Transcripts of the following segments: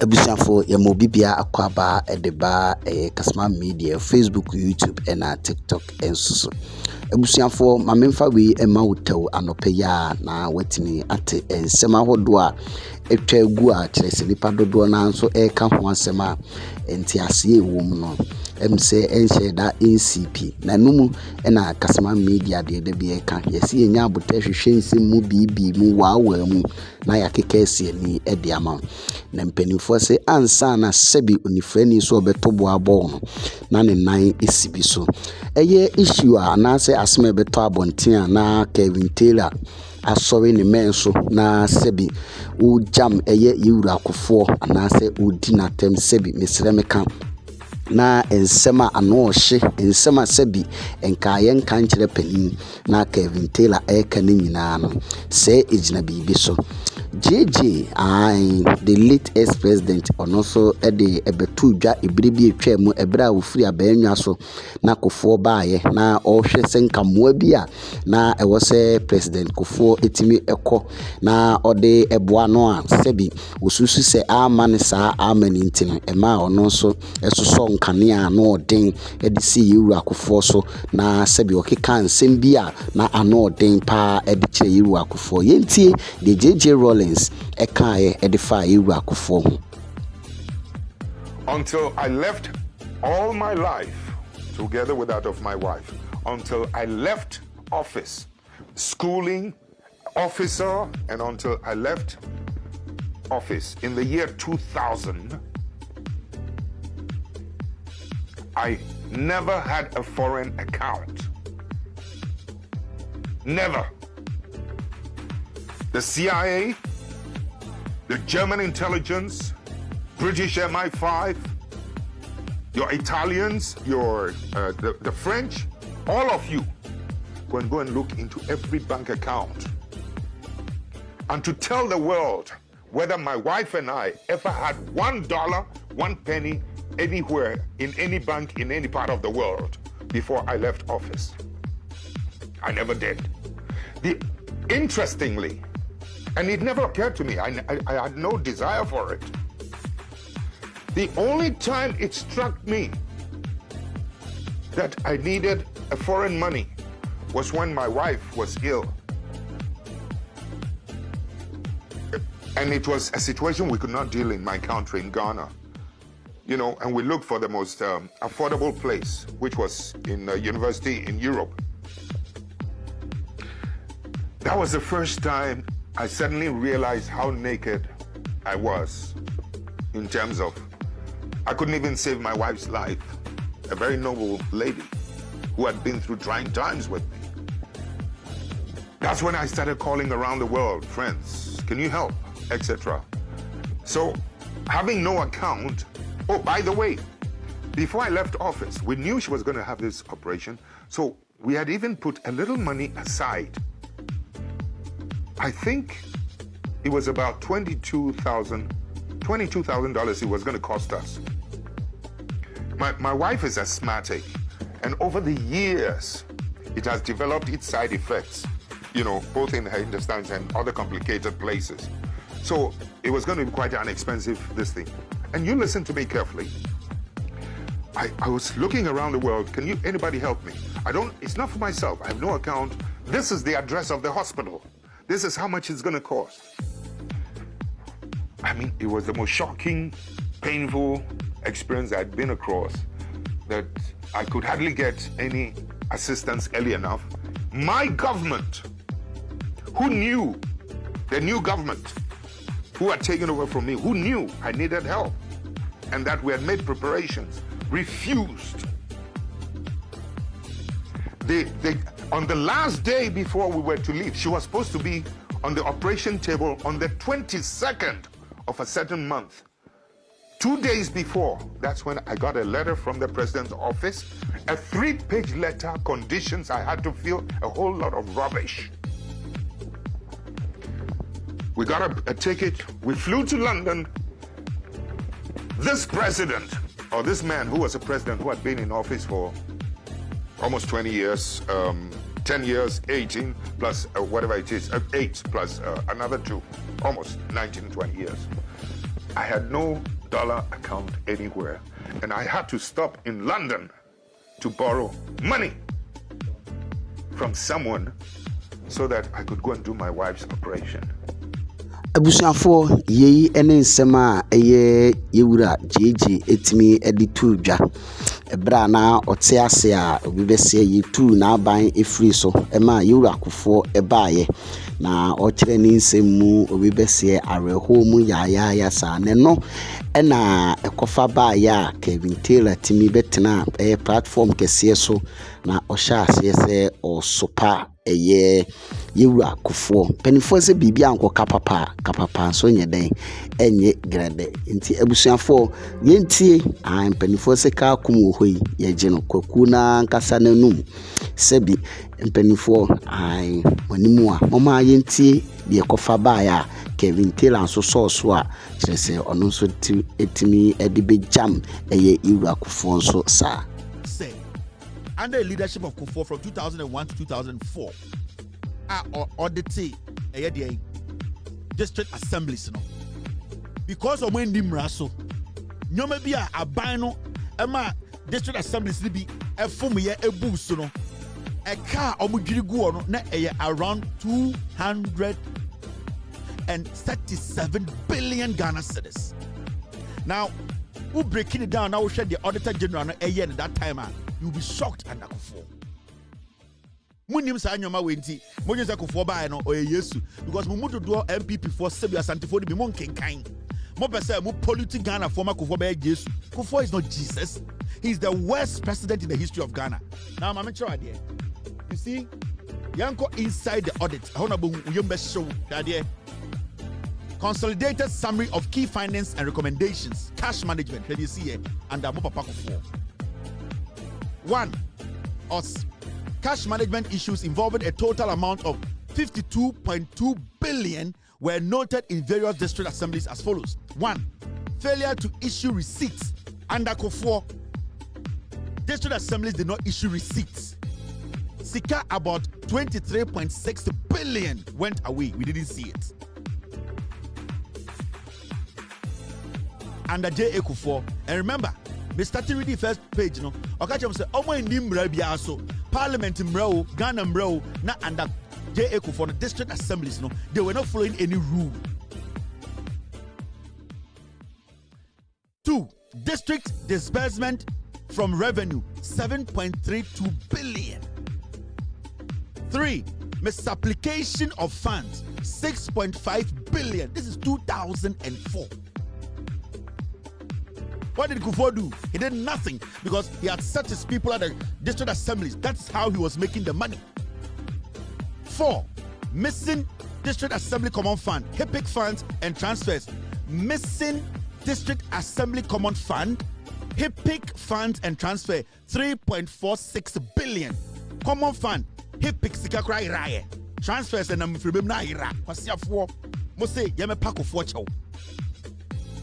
Abusiafo ya mobibia akwaba edeba Kasma Media Facebook, YouTube and TikTok ensusu. Abusiafo mamemfa we ema wotaw anope ya na watini ate ensema hodo a etwa egu a kyerese nipa dodo na nso eka ho asema enti ase ewom no emse enhye da NCP na numu na Kasma Media de bi eka yesi enya abota hwehwe nsem mu bibi mu waawa mu na yakeka ese ni ede ama na mpanimfo se ansa na sebi onifrani so obetobo abo no na ne nan esibi so eye issue a na se asema beto abonten na Kevin Taylor asori ne menso na sebi u jam eye yiwura Koffour na se udi na tem sebi mesremeka na ensema anohye ensema sebi enkaye nka nkyere panin na Kevin Taylor eka ne nyina no se ejina bibi so JJ the late ex-president onoso ede ebetu dwa ebrebi etwa mu ebra ofuri abaanwa so na Koffour baaye na ohwe senkamoa bi a na ewo se president Koffour etimi ekọ na ode eboa no a sebi osusu se amane saa amani ntino ema ono so esoso nkanea no odin edisi yiwura Koffour so na sebi okeka nsem bi a na ano odin pa ediche yiwura Koffour yentie de JJ Rawlings ekaye edify yiwura Koffour. Until I left all my life together with that of my wife, until I left office, schooling, officer, and until I left office in the year 2000, I never had a foreign account. Never. The CIA, the German intelligence, British MI5, your Italians, the French, all of you go and look into every bank account and to tell the world whether my wife and I ever had $1, 1 penny anywhere in any bank in any part of the world before I left office. I never did. Interestingly, and it never occurred to me, I had no desire for it. The only time it struck me that I needed a foreign money was when my wife was ill. And it was a situation we could not deal in my country, in Ghana. You know, and we looked for the most affordable place, which was in a university in Europe. That was the first time I suddenly realized how naked I was in terms of, I couldn't even save my wife's life, a very noble lady who had been through trying times with me. That's when I started calling around the world, friends, can you help, etc. So having no account, oh, by the way, before I left office, we knew she was going to have this operation, so we had even put a little money aside. I think it was about $22,000 it was going to cost us. My wife is asthmatic, and over the years, it has developed its side effects, you know, both in her intestines and other complicated places. So it was going to be quite an expensive, this thing. And you listen to me carefully. I was looking around the world, anybody help me? It's not for myself, I have no account. This is the address of the hospital. This is how much it's going to cost. I mean, it was the most shocking, painful experience I'd been across, that I could hardly get any assistance early enough. My government, who knew, the new government, who had taken over from me, who knew I needed help and that we had made preparations, refused. On the last day before we were to leave, she was supposed to be on the operation table on the 22nd of a certain month. 2 days before, that's when I got a letter from the president's office, a 3-page letter, conditions I had to fill, a whole lot of rubbish. We got a ticket, we flew to London. This president, or this man who was a president who had been in office for almost 20 years, 10 years, 18, plus whatever it is, 8 plus another 2, almost 19, 20 years. I had no dollar account anywhere. And I had to stop in London to borrow money from someone so that I could go and do my wife's operation. Abusuafo yei ene nsɛm a ɛyɛ yewura jeje etimi editu dwa ebra na ɔte ase a obi bɛse yetu na aban efiri so ɛma yewura Koffour ɛbaaye na ɔkyerɛ ne nsɛm mu obi bɛse areho mu yaaya sa ne no ɛna ɛkɔfa baaye a Kevin Taylor timi betena platform kɛseɛ so na ɔhyɛ ase sɛ ɔsopa ɛyɛ yewura Koffour penifo se bibia anko kapapa so nye den enye grade nti abusuafo yentie penifo se ka kum wo hoi yeje no kwaku na nkasa nanum sebi penifo wanimu a mama yentie de kofa baaya Kevin Taylor so so a kyerese ono so etimi edibe jam eye yewura Koffour so sa under the leadership of Koffour from 2001 to 2004 audit district assemblies no because of when nimra so nyoma bi a aban no ema district assemblies ni bi efom ye ebu so no e ka omudwiri gu no na around 237 billion Ghana cedis. Now who breaking it down now we share the auditor general no at that time you'll be shocked under Koffour. Munim sa nyoma wenti monye sa Koffour ba no oye Yesu because mu mudo do MPP for Sebi Asantefo de bi mon kenkan mo pese mo polluting Ghana former Koffour ba Yesu. Koffour is not Jesus. He's the worst president in the history of Ghana. Now I'm sure idea. You see yanko inside the audit hona bo yembe show idea. Consolidated summary of key findings and recommendations, cash management, can you see it under mo papa Koffour. 1. Us. Cash management issues involving a total amount of 52.2 billion were noted in various district assemblies as follows. 1. Failure to issue receipts. Under Koffour, district assemblies did not issue receipts. Sika about 23.6 billion went away. We didn't see it. Under J.A. Koffour, and remember, we started reading the first page, no. Okache say, "Omo indi mra bia so Parliament mra, Ghana mra, na under J.A. Koffour, the district assemblies, no, they were not following any rule." 2. District disbursement from revenue 7.32 billion. 3. Misapplication of funds 6.5 billion. This is 2004. What did Koffour do? He did nothing because he had set his people at the district assemblies. That's how he was making the money. 4. Missing district assembly common fund, HIPIC funds and transfers. Missing district assembly common fund, HIPIC funds and transfer 3.46 billion. Common fund, HIPIC sikakra iraye. Transfers and amfribem na ira. Kwasiafo mo say yeme pa Koffour chow.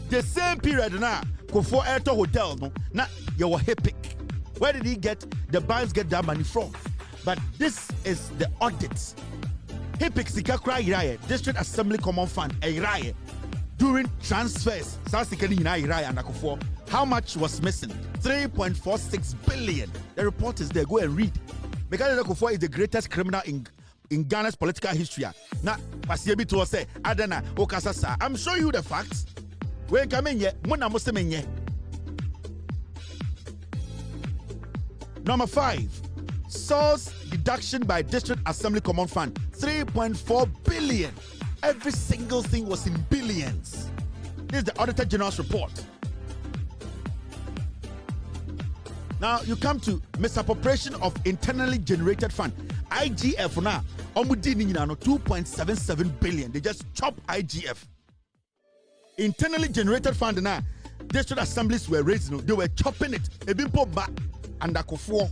The same period now Koffour Airto Hotel, no, na your HIPIC. Where did he get the banks get that money from? But this is the audits. HIPIC Sikakra Iraye, District Assembly Common Fund, Iraye, during transfers, how much was missing? 3.46 billion. The report is there. Go and read. Because Koffour is the greatest criminal in Ghana's political history. Now, Pasiebi to say, Adana, Okasasa. I'm showing you the facts. When coming here, Number 5, source deduction by District Assembly Common Fund, 3.4 billion. Every single thing was in billions. This is the Auditor General's report. Now you come to misappropriation of internally generated fund. IGF now, 2.77 billion. They just chop IGF. Internally generated fund now, district assemblies were raising, they were chopping it. A bit back under Koffour.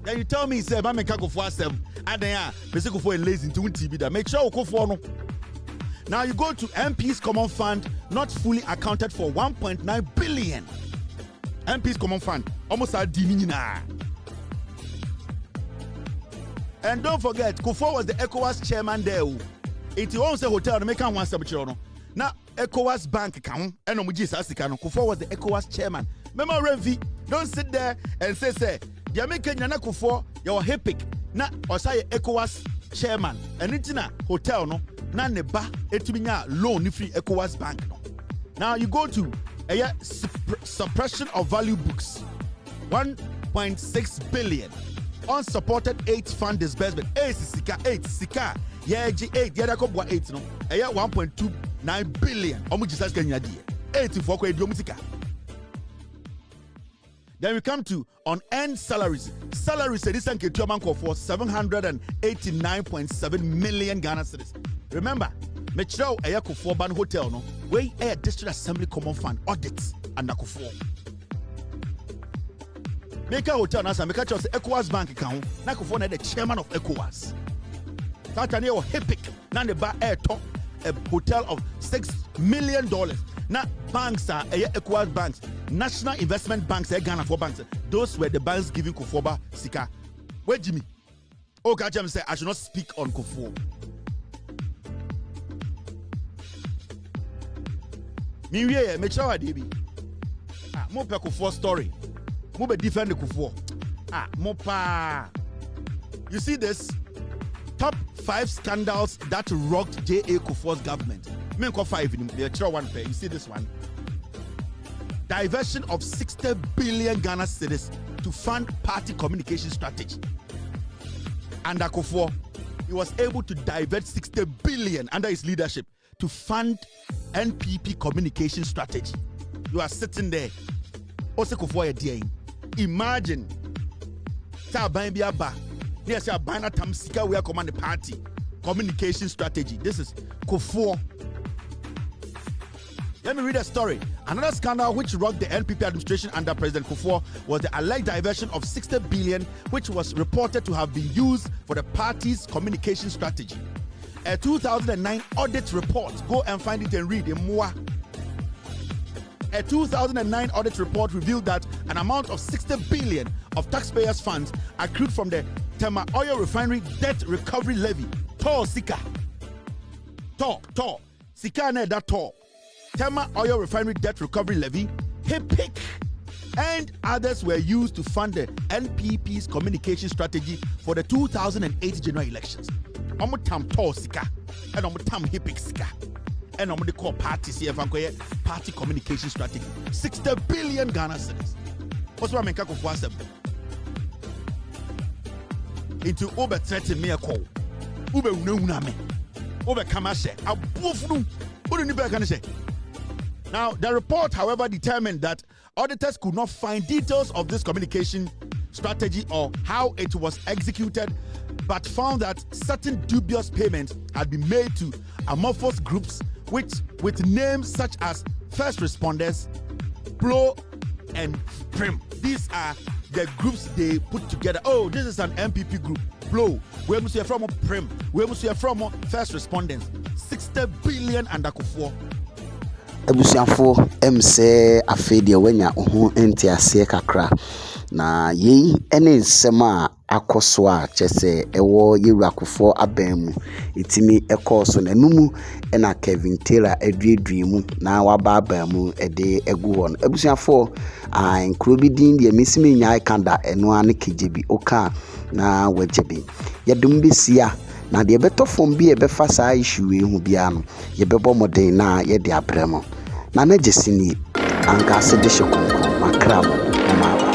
Then you tell me, say, I'm a Koffour self. And then, Koffour is lazy to TV that. Make sure Koffour no. Now you go to MP's Common Fund, not fully accounted for 1.9 billion. MP's Common Fund, almost a diminina. And don't forget, Koffour was the ECOWAS chairman there. It owns a hotel, the American one. Now ECOWAS Bank can and Koffour was the ECOWAS chairman. Remember Renvi, don't sit there and say the American Yana Koffour, your HIPIC, na or say ECOWAS chairman, and it's in a hotel no, na neba etuminya loan free ECOWAS Bank no. Now you go to suppression of value books, 1.6 billion. Unsupported 8 fund disbursement. 8 sika. Yeah, 8. Yeah, that come 8 no. 1.29 billion. How much is that going to be? 8 for musika. Then we come to on-end salaries. Salaries this and get man for 789.7 million Ghana cedis. Remember, Metro Koffour Ban Hotel no. Where a district assembly common fund audits and Koffour. Make a hotel now, make a choice ECOWAS bank account. Na Koffour the chairman of ECOWAS. Satania or HIPIC. Na the bar air top a hotel of $6 million. Na banks are ECOWAS banks, national investment banks, Ghana for banks. Those were the banks giving Koffour sika. Where Jimmy? Oh, God, Jim say I should not speak on Koffour. Me make sure I did. More Koffour story. Move defend the Koffour. Mopa. You see this? Top 5 scandals that rocked J.A. Koffour's government. Men call 5 in the extra one pair. You see this one? Diversion of 60 billion Ghana cedis to fund party communication strategy. Under Koffour, he was able to divert 60 billion under his leadership to fund NPP communication strategy. You are sitting there. Also Koffour dear. Imagine yes, you are buying a tamsika where command the party communication strategy. This is Koffour. Let me read a story. Another scandal which rocked the NPP administration under President Koffour was the alleged diversion of 60 billion, which was reported to have been used for the party's communication strategy. A 2009 audit report, go and find it and read it more. A 2009 audit report revealed that an amount of 60 billion of taxpayers' funds accrued from the Tema Oil Refinery Debt Recovery Levy, TOR Sika. TOR. Sika ne that TOR. Tema Oil Refinery Debt Recovery Levy, HIPIC, and others were used to fund the NPP's communication strategy for the 2008 general elections. Omutam TOR Sika and Omutam HIPIC Sika. And I'm going to call parties here party communication strategy. 60 billion Ghana cedis. What's what I mean? Koffour said into over 30 me a call. Ube uname. Over kamashe. Abufnu. Now the report, however, determined that auditors could not find details of this communication strategy or how it was executed, but found that certain dubious payments had been made to amorphous groups with names such as First Responders, Blow, and Prim. These are the groups they put together. Oh, this is an MPP group. Blow. We must hear from Prim. We must hear from First Responders. 60 billion under Koffour. Ebusiafo MC afede wenya ho enti ase kakra na yei ene nsem a akoso a chese ewo Yewura Koffour abamu itimi ekoso na numu ena Kevin Taylor eduedue na waba abamu ede egu hon ebusiafo nkro bi din de mesimi nya kanda eno ane kejebi oka na wajebi yedum besia na de beto fom bi ebefa saa issue hu bia no yebebo modern na ye de abremo na na jesini anka se de shekonko makramo ma